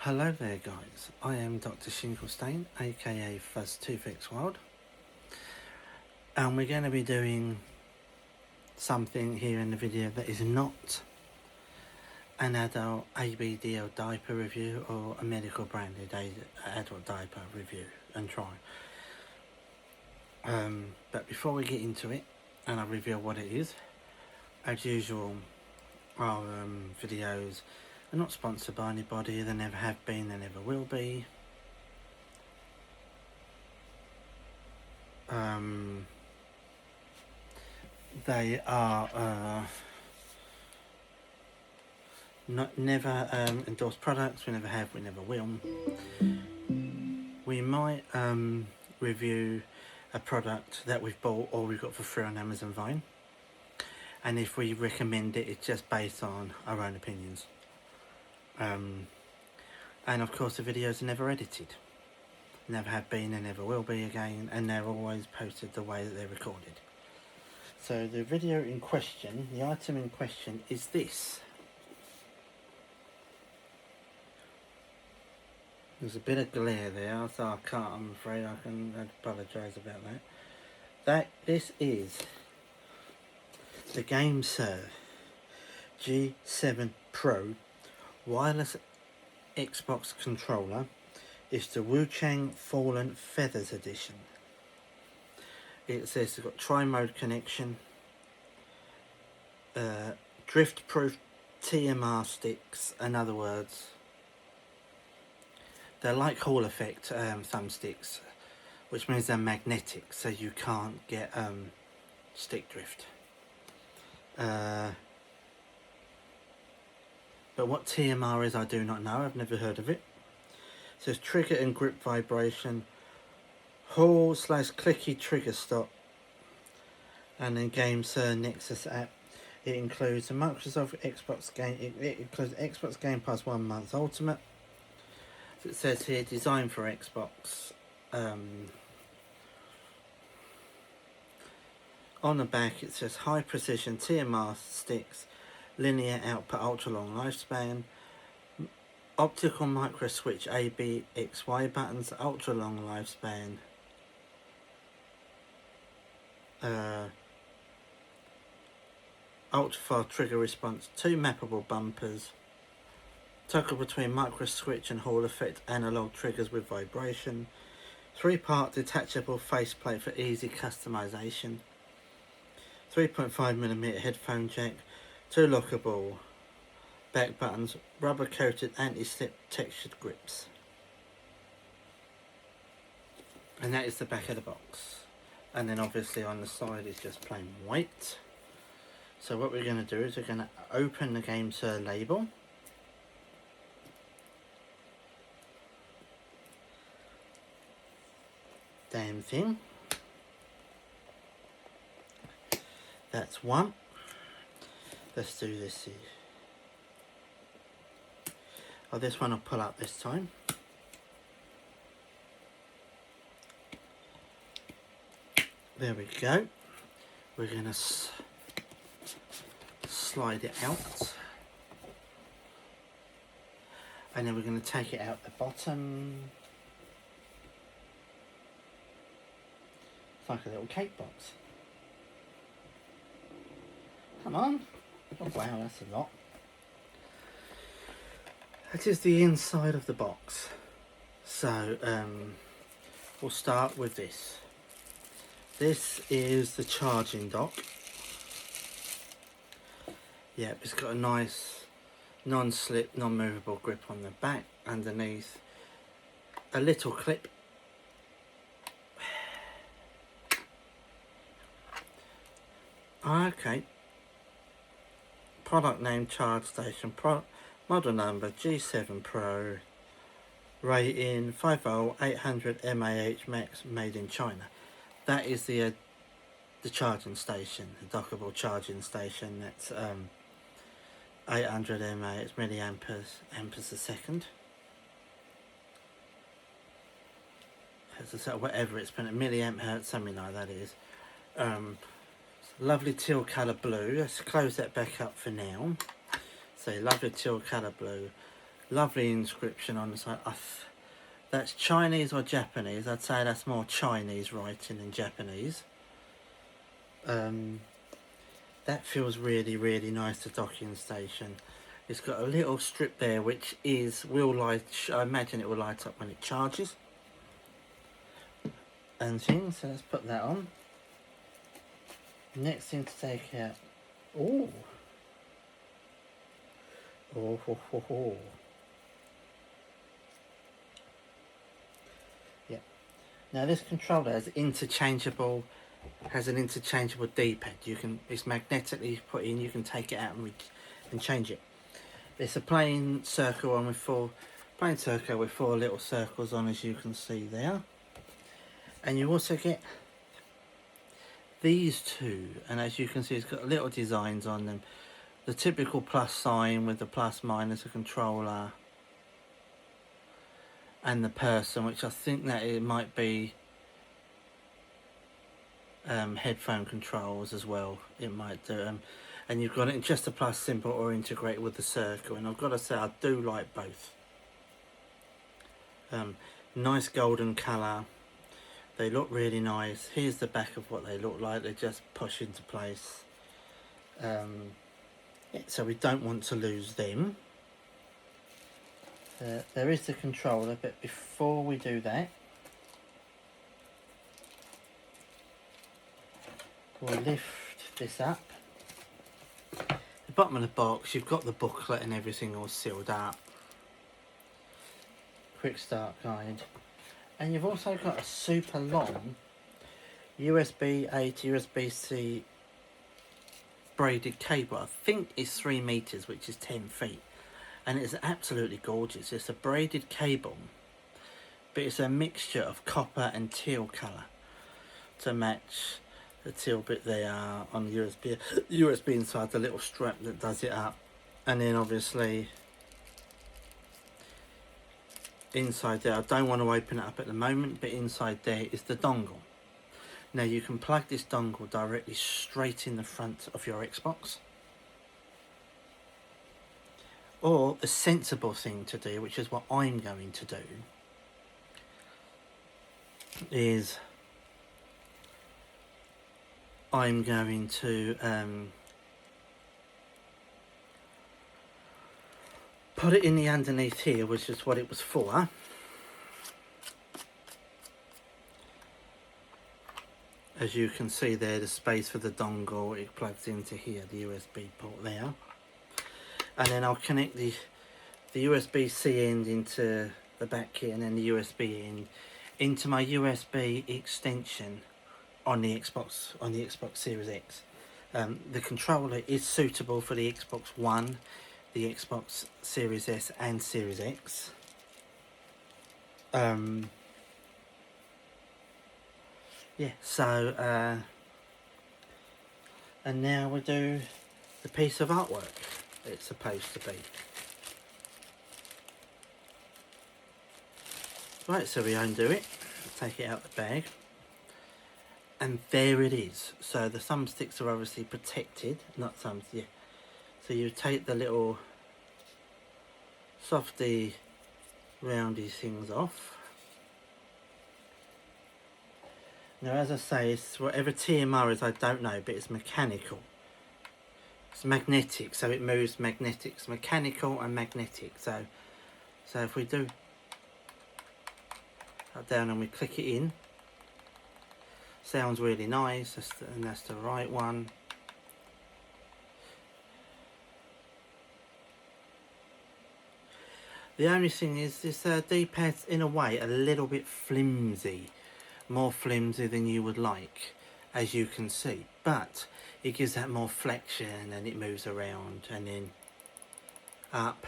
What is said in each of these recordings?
Hello there guys, I am Dr. Shinglestein, aka Fuzz2Fix World, and we're going to be doing something here in the video that is not an adult ABDL diaper review or a medical branded adult diaper review and try. But before we get into it and I reveal what it is, as usual, our videos are not sponsored by anybody. They never have been, they never will be. They are never endorsed products. We never have, we never will. We might review a product that we've bought or we've got for free on Amazon Vine, and if we recommend it, it's just based on our own opinions. And of course the videos are never edited, never have been and never will be again, and they're always posted the way that they're recorded. So the video in question, the item in question is this. There's a bit of glare there, so I can't, I'm afraid I can apologise about that. This is the Gamesir G7 Pro wireless Xbox controller. It's the Wuchang Fallen Feathers edition. It says it's got tri-mode connection, drift-proof TMR sticks. In other words, they're like Hall effect thumb sticks, which means they're magnetic, so you can't get stick drift. But what TMR is, I do not know. I've never heard of it. It says trigger and grip vibration, Hall/clicky trigger stop, and then Gamesir Nexus app. It includes the Microsoft Xbox Game. It includes Xbox Game Pass 1 month Ultimate. So it says here, designed for Xbox. On the back it says high precision TMR sticks, linear output, ultra long lifespan, optical micro switch ABXY buttons, ultra long lifespan, ultra fast trigger response, 2 mappable bumpers, toggle between micro switch and Hall effect analog triggers with vibration, 3-part detachable faceplate for easy customization, 3.5mm headphone jack, 2 lockable back buttons, rubber coated anti-slip textured grips. And that is the back of the box. And then obviously on the side is just plain white. So what we're going to do is we're going to open the Gamesir label. Damn thing. That's one. Let's do this here. Oh, this one I'll pull up this time. There we go. We're going to slide it out. And then we're going to take it out the bottom. It's like a little cake box. Come on. Oh wow, that's a lot. That is the inside of the box. So we'll start with this. This is the charging dock. Yep, it's got a nice non-slip, non-movable grip on the back. Underneath, a little clip. Okay. Product name, charge station, model number G7 Pro, rating 5V, 800 mAh max, made in China. That is the charging station, the dockable charging station. That's 800 mAh, milliamperes, amperes a second. Whatever it's been, a milliamp hertz, something like that is. Lovely teal colour blue. Let's close that back up for now. So lovely teal colour blue. Lovely inscription on the side. That's Chinese or Japanese. I'd say that's more Chinese writing than Japanese. That feels really, really nice, the docking station. It's got a little strip there which will light, I imagine it will light up when it charges. And things, so let's put that on. Next thing to take out. Oh. Oh, ho, ho, ho. Yeah. Now this controller has an interchangeable D-pad. It's magnetically put in. You can take it out and change it. It's a plain circle one with four little circles on, as you can see there. And you also get these two, and as you can see, it's got little designs on them. The typical plus sign with the plus minus, a controller, and the person, which I think that it might be headphone controls as well. It might do. And you've got it in just a plus symbol or integrate with the circle. And I've got to say, I do like both. Nice golden colour. They look really nice. Here's the back of what they look like. They just push into place. Yeah, so we don't want to lose them. There is the controller, but before we do that, we'll lift this up. The bottom of the box, you've got the booklet and everything all sealed up. Quick start guide. And you've also got a super long USB-A to USB-C braided cable. I think it's 3 meters, which is 10 feet. And it's absolutely gorgeous. It's a braided cable, but it's a mixture of copper and teal colour to match the teal bit there on the USB inside, the little strap that does it up. And then obviously inside there, I don't want to open it up at the moment, but inside there is the dongle. Now you can plug this dongle directly straight in the front of your Xbox. Or the sensible thing to do, which is what I'm going to do, is I'm going to put it in the underneath here, which is what it was for. As you can see there, the space for the dongle, it plugs into here, the USB port there. And then I'll connect the USB-C end into the back here, and then the USB end into my USB extension on the Xbox Series X. The controller is suitable for the Xbox One, the Xbox Series S and Series X. Yeah, so and now we do the piece of artwork it's supposed to be. Right, so we undo it, take it out the bag, and there it is. So the thumbsticks are obviously protected, not thumbs, yeah. So you take the little softy roundy things off. Now as I say, it's whatever TMR is, I don't know, but it's mechanical. It's magnetic, so it moves magnetic. It's mechanical and magnetic. So if we do that down and we click it in, sounds really nice, and that's the right one. The only thing is this D-pad's in a way a little bit flimsy, more flimsy than you would like, as you can see, but it gives that more flexion and it moves around, and then up,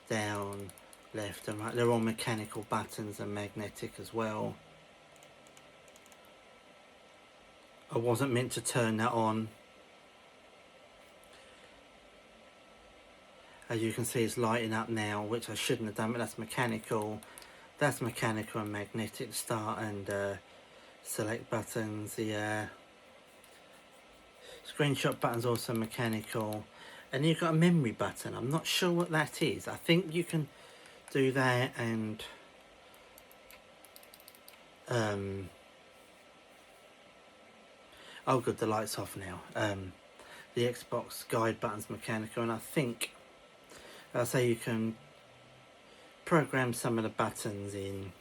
down, left and right. They're all mechanical buttons and magnetic as well. I wasn't meant to turn that on. As you can see, it's lighting up now, which I shouldn't have done, but that's mechanical. That's mechanical and magnetic. Start and select buttons. The screenshot button's also mechanical. And you've got a memory button. I'm not sure what that is. I think you can do that and oh good, the light's off now. The Xbox guide button's mechanical, and I think I'll say you can program some of the buttons in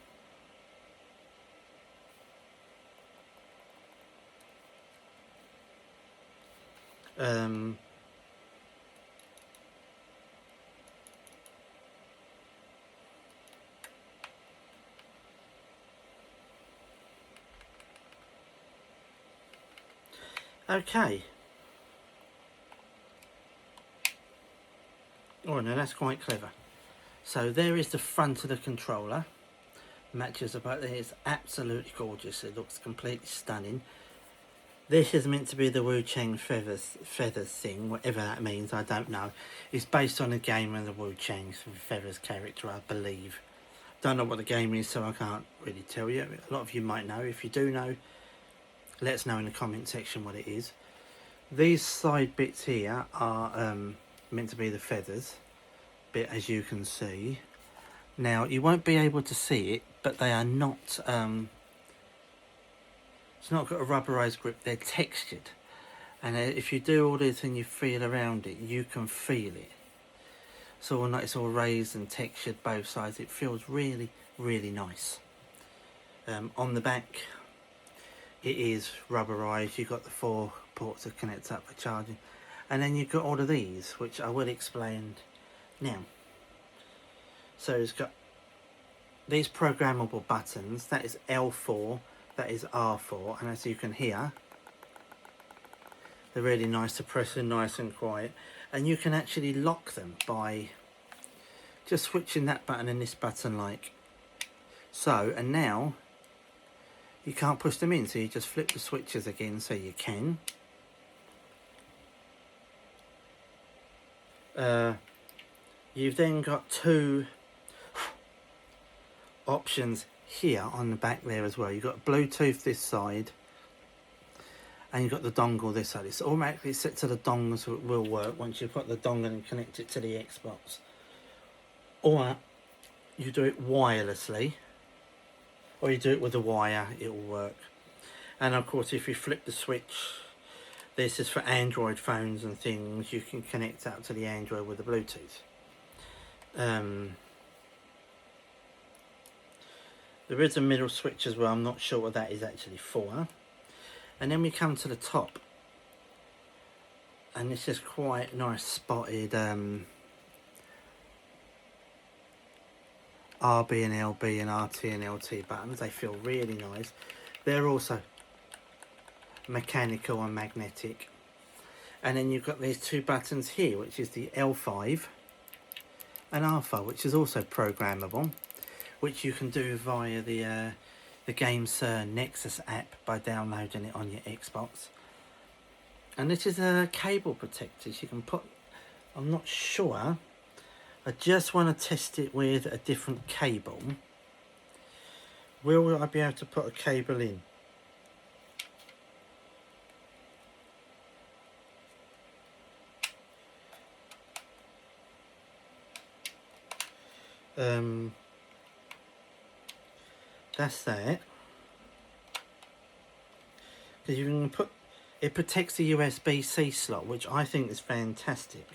okay. Oh no, that's quite clever. So there is the front of the controller. Matches the button. It's absolutely gorgeous. It looks completely stunning. This is meant to be the Wuchang Feathers thing, whatever that means, I don't know. It's based on a game and the Wuchang Feathers character, I believe. Don't know what the game is, so I can't really tell you. A lot of you might know. If you do know, let us know in the comment section what it is. These side bits here are meant to be the feathers bit, as you can see. Now, you won't be able to see it, but they are not, it's not got a rubberized grip, they're textured. And if you do all this and you feel around it, you can feel it. So it's all raised and textured both sides. It feels really, really nice. On the back, it is rubberized. You've got the 4 ports to connect up for charging. And then you've got all of these, which I will explain now. So it's got these programmable buttons. That is L4, that is R4, and as you can hear, they're really nice to press and nice and quiet. And you can actually lock them by just switching that button and this button like so. And now you can't push them in, so you just flip the switches again so you can. You've then got 2 options here on the back there as well. You've got Bluetooth this side and you've got the dongle this side. It's automatically set to the dongle, so it will work once you put the dongle and connect it to the Xbox. Or you do it wirelessly, or you do it with a wire, it will work. And of course, if you flip the switch, this is for Android phones and things, you can connect up to the Android with the Bluetooth. There is a middle switch as well. I'm not sure what that is actually for. And then we come to the top, and this is quite nice spotted RB and LB and RT and LT buttons. They feel really nice. They're also mechanical and magnetic. And then you've got these 2 buttons here, which is the L5 and R5, which is also programmable, which you can do via the Gamesir Nexus app by downloading it on your Xbox. And this is a cable protector you can put, I'm not sure, I just want to test it with a different cable. Will I be able to put a cable in? That's that. Because you can put, it protects the USB-C slot, which I think is fantastic.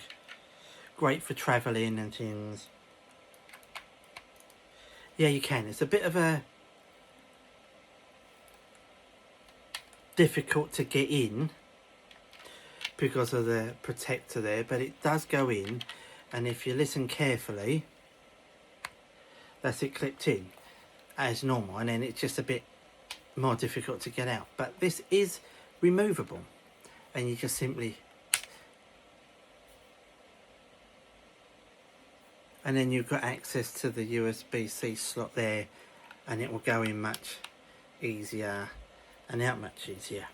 Great for travelling and things. Yeah, you can. It's a bit of a difficult to get in because of the protector there, but it does go in, and if you listen carefully, that's it clipped in as normal, and then it's just a bit more difficult to get out. But this is removable, and you just simply, and then you've got access to the USB-C slot there, and it will go in much easier and out much easier.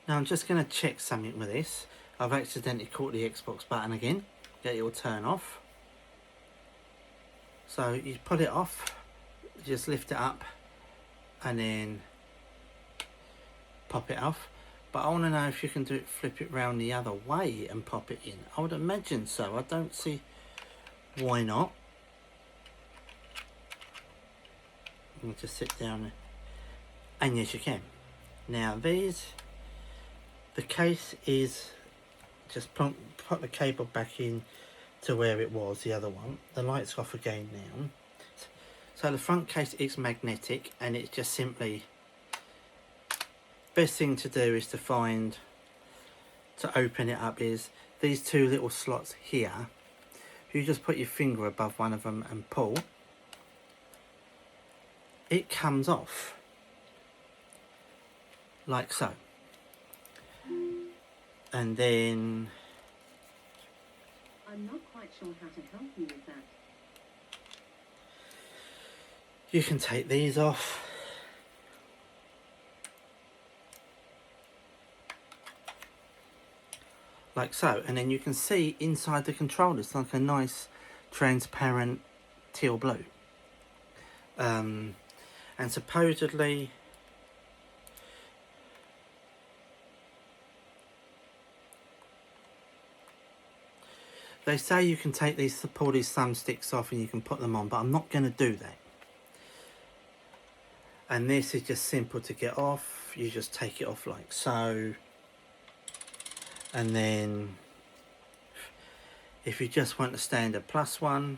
Now I'm just going to check something with this. I've accidentally caught the Xbox button again. It will turn off. So you pull it off, just lift it up and then pop it off. But I want to know if you can do it, flip it round the other way and pop it in. I would imagine so. I don't see why not. You just sit down and yes you can. Now these, the case is just put the cable back in to where it was, the other one. The light's off again now. So the front case is magnetic and it's just simply, best thing to do is to find, to open it up is these two little slots here. You just put your finger above one of them and pull. It comes off like so. And then I'm not quite sure how to help you with that. You can take these off. Like so, and then you can see inside the controller it's like a nice transparent teal blue. And supposedly they say you can take these, pull these thumbsticks off and you can put them on, but I'm not going to do that. And this is just simple to get off. You just take it off like so. And then if you just want the standard plus one,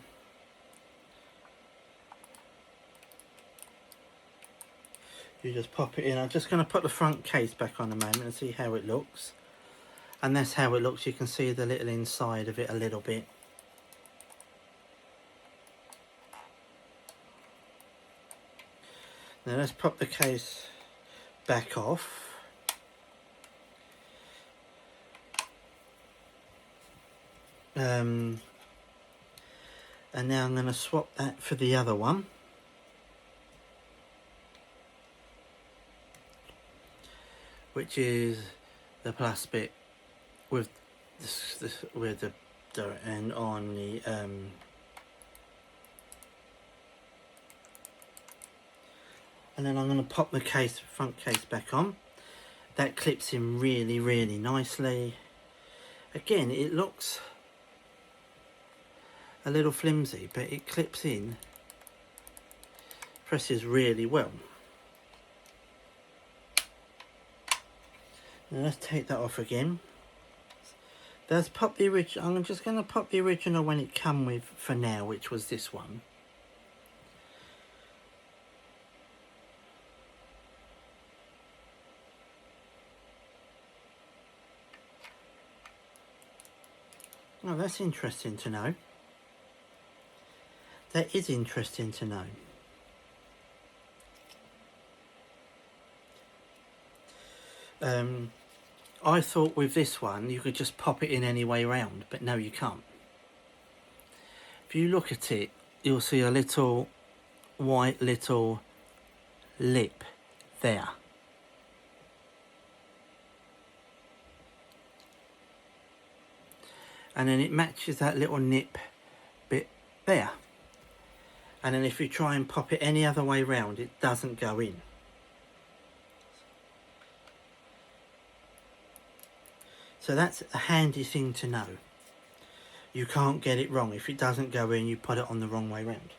you just pop it in. I'm just going to put the front case back on a moment and see how it looks. And that's how it looks. You can see the little inside of it a little bit. Now let's pop the case back off. And now I'm going to swap that for the other one. Which is the plus bit with with the and on the and then I'm going to pop the case, front case back on. That clips in really, really nicely. Again, it looks a little flimsy, but it clips in, presses really well. Now let's take that off again. Let's pop the original. I'm just going to pop the original when it came with for now, which was this one. Oh, that's interesting to know. That is interesting to know. I thought with this one you could just pop it in any way round, but no, you can't. If you look at it, you'll see a little white little lip there. And then it matches that little nip bit there. And then if you try and pop it any other way round, it doesn't go in. So that's a handy thing to know. You can't get it wrong. If it doesn't go in, you put it on the wrong way round.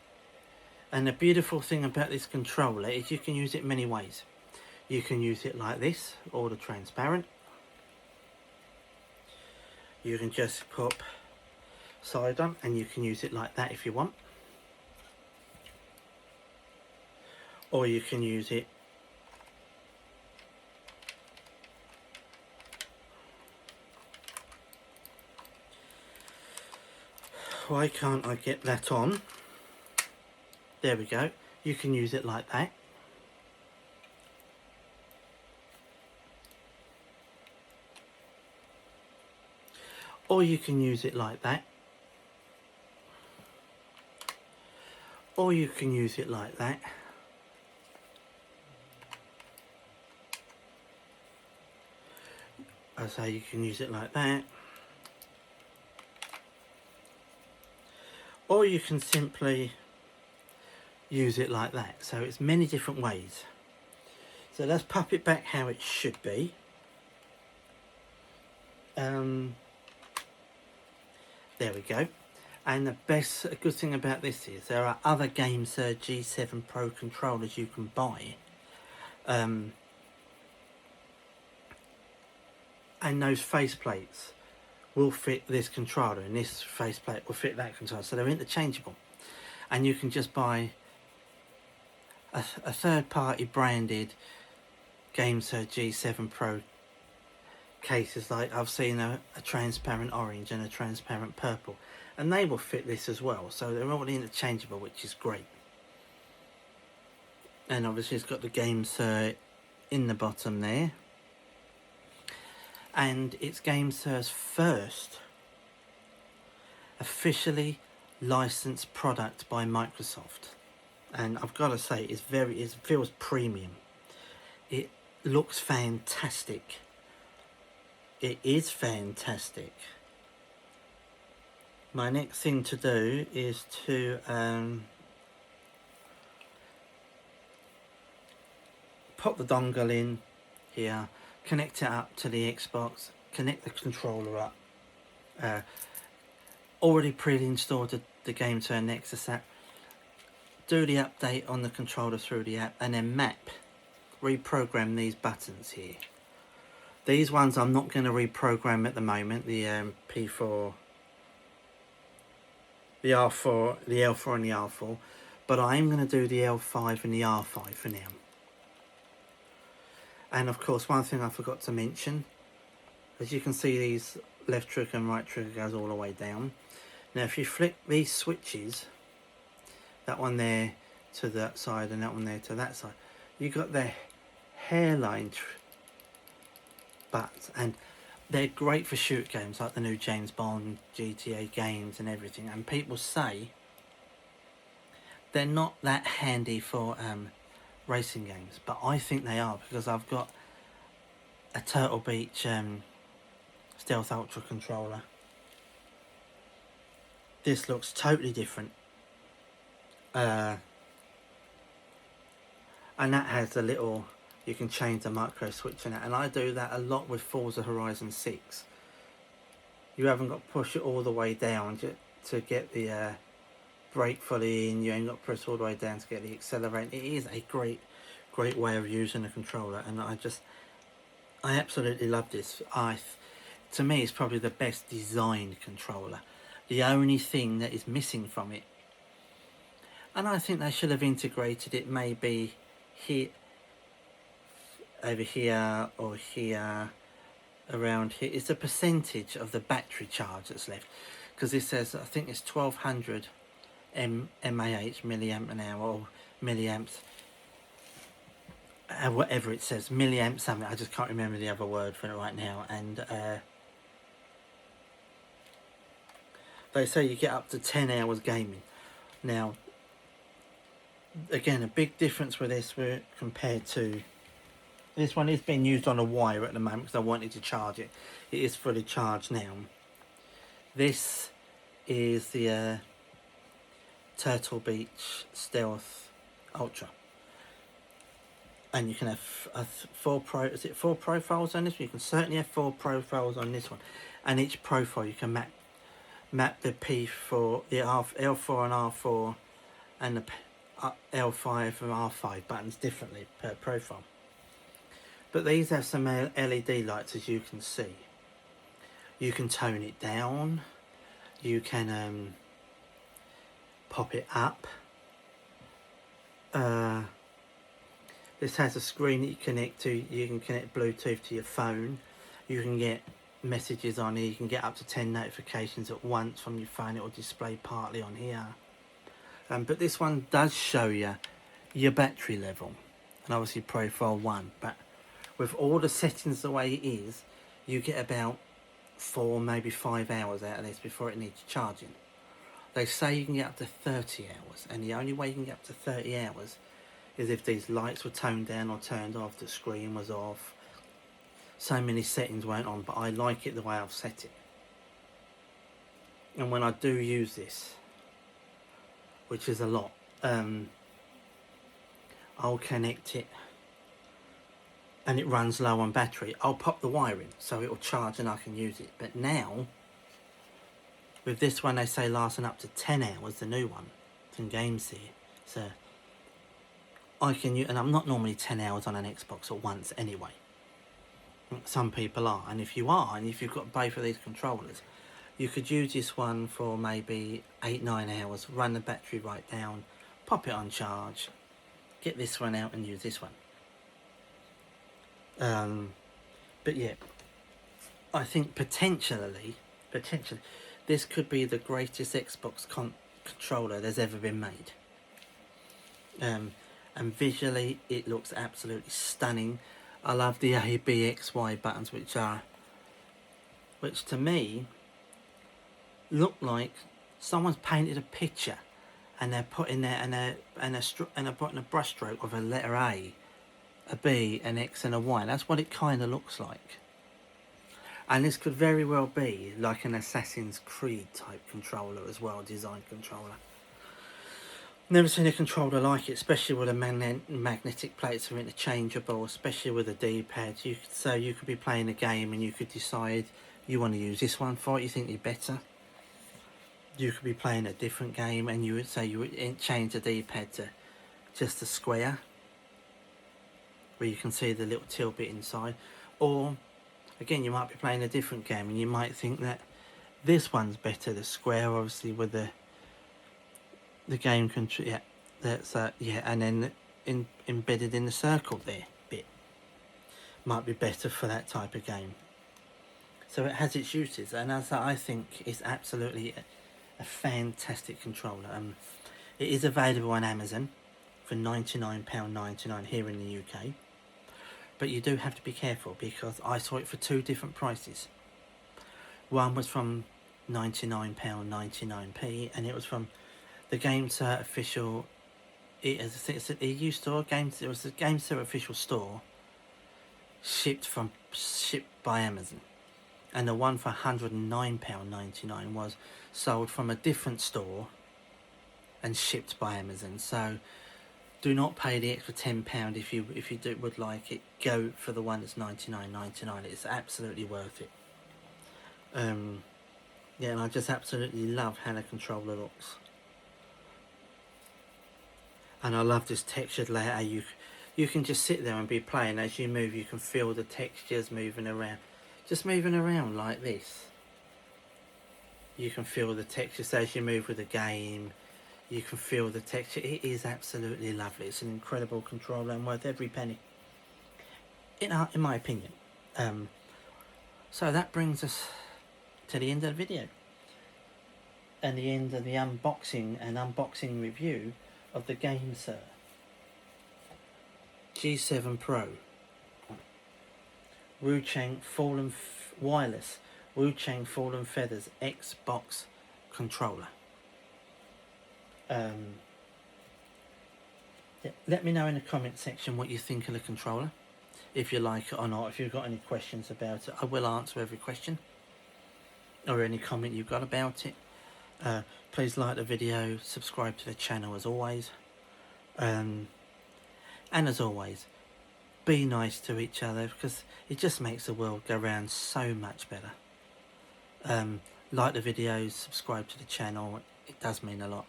And the beautiful thing about this controller is you can use it many ways. You can use it like this, or the transparent. You can just pop side on, and you can use it like that if you want. Or you can use it why can't I get that on? There we go. You can use it like that. Or you can use it like that. Or you can use it like that. I say you can use it like that. Or you can simply use it like that. So it's many different ways. So let's pop it back how it should be. There we go. And the good thing about this is there are other Gamesir G7 Pro controllers you can buy. And those faceplates will fit this controller, and this faceplate will fit that controller. So they're interchangeable. And you can just buy a third-party branded Gamesir G7 Pro cases. Like I've seen a transparent orange and a transparent purple, and they will fit this as well. So they're all interchangeable, which is great. And obviously it's got the Gamesir in the bottom there. And it's Gamesir's first officially licensed product by Microsoft. And I've got to say, it feels premium. It looks fantastic. It is fantastic. My next thing to do is to pop the dongle in here, connect it up to the Xbox, connect the controller up. Already pre-installed the Gamesir Nexus app. Do the update on the controller through the app, and then reprogram these buttons here. These ones I'm not going to reprogram at the moment. The P4, the R4, the L4 and the R4, but I am going to do the L5 and the R5 for now. And of course, one thing I forgot to mention, as you can see, these left trigger and right trigger goes all the way down. Now if you flick these switches, that one there to that side and that one there to that side, you got the hairline buttons, and they're great for shoot games like the new James Bond, GTA games and everything. And people say they're not that handy for racing games, but I think they are, because I've got a Turtle Beach Stealth Ultra controller. This looks totally different, and that has a little, you can change the micro switch in it, and I do that a lot with Forza Horizon 6. You haven't got to push it all the way down to get the brake fully in. You ain't got to press all the way down to get the accelerator. It is a great way of using a controller, and I absolutely love this. To me, it's probably the best designed controller. The only thing that is missing from it, and I think they should have integrated it maybe here, over here or here, around here, is the percentage of the battery charge that's left. Because it says, I think it's 1200 mAh, milliamp an hour, or milliamps, whatever it says, milliamp something. I just can't remember the other word for it right now. And they say you get up to 10 hours gaming. Now, again, a big difference with this compared to this one is being used on a wire at the moment because I wanted to charge it. It is fully charged now. This is the Turtle Beach Stealth Ultra, and you can have four profiles on this one? You can certainly have 4 profiles on this one, and each profile you can map the P4, the L4 and R4, and the L5 and R5 buttons differently per profile. But these have some LED lights, as you can see. You can tone it down. You can pop it up. This has a screen that you connect to. You can connect Bluetooth to your phone. You can get messages on here. You can get up to 10 notifications at once from your phone. It will display partly on here. But this one does show you your battery level, and obviously profile 1. But with all the settings the way it is, you get about 4, maybe 5 hours out of this before it needs charging. They say you can get up to 30 hours, and the only way you can get up to 30 hours is if these lights were toned down or turned off, the screen was off, so many settings weren't on. But I like it the way I've set it. And when I do use this, which is a lot, I'll connect it and it runs low on battery, I'll pop the wire in so it will charge and I can use it. But now, with this one, they say lasting up to 10 hours, the new one from Gamesir. So I can use, and I'm not normally 10 hours on an Xbox at once anyway. Some people are, and if you are, and if you've got both of these controllers, you could use this one for maybe 8-9 hours, run the battery right down, pop it on charge, get this one out and use this one. But yeah, I think potentially, this could be the greatest Xbox controller there's ever been made. And visually, it looks absolutely stunning. I love the A, B, X, Y buttons, which to me look like someone's painted a picture and they're putting there and they're putting a brush stroke of a letter A, a B, an X and a Y. That's what it kind of looks like. And this could very well be like an Assassin's Creed type controller as well, design controller. Never seen a controller like it, especially with the magnetic plates are interchangeable, especially with the D-pad. So you could be playing a game and you could decide you want to use this one for it, you think you're better. You could be playing a different game and you would say you would change the D-pad to just a square, where you can see the little tilt bit inside. Or, again, you might be playing a different game and you might think that this one's better, the square, obviously, with the game control, yeah, that's yeah, and then embedded in the circle there bit might be better for that type of game. So it has its uses, and as I think it's absolutely a fantastic controller. It is available on Amazon for £99.99 here in the UK, but you do have to be careful because I saw it for two different prices. One was from £99.99p, and it was from the Gamesir official. It was an EU store. It was the Gamesir official store, shipped by Amazon, and the one for £109.99 was sold from a different store and shipped by Amazon. So do not pay the extra £10 if you would like it. Go for the one that's £99.99. It's absolutely worth it. Yeah, and I just absolutely love how the controller looks. And I love this textured layout. You can just sit there and be playing. As you move, you can feel the textures moving around. Just moving around like this. You can feel the textures as you move with the game. You can feel the texture. It is absolutely lovely. It's an incredible controller and worth every penny, in my opinion. So that brings us to the end of the video. And the end of the unboxing review of the Gamesir G7 Pro Wuchang Fallen Wireless Wuchang Fallen Feathers Xbox controller. Let me know in the comment section what you think of the controller, if you like it or not. If you've got any questions about it, I will answer every question or any comment you've got about it. Please like the video, subscribe to the channel as always, and as always, be nice to each other because it just makes the world go round so much better. Like the videos, subscribe to the channel, it does mean a lot.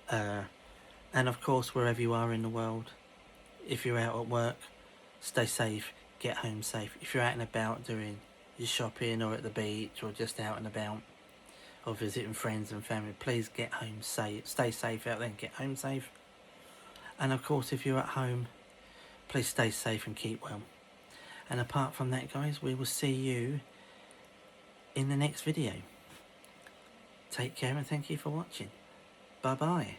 And of course, wherever you are in the world, if you're out at work, stay safe, get home safe. If you're out and about doing your shopping or at the beach or just out and about or visiting friends and family, please get home safe. Stay safe out there and get home safe. And of course, if you're at home, please stay safe and keep well. And apart from that, guys, we will see you in the next video. Take care and thank you for watching. Bye bye.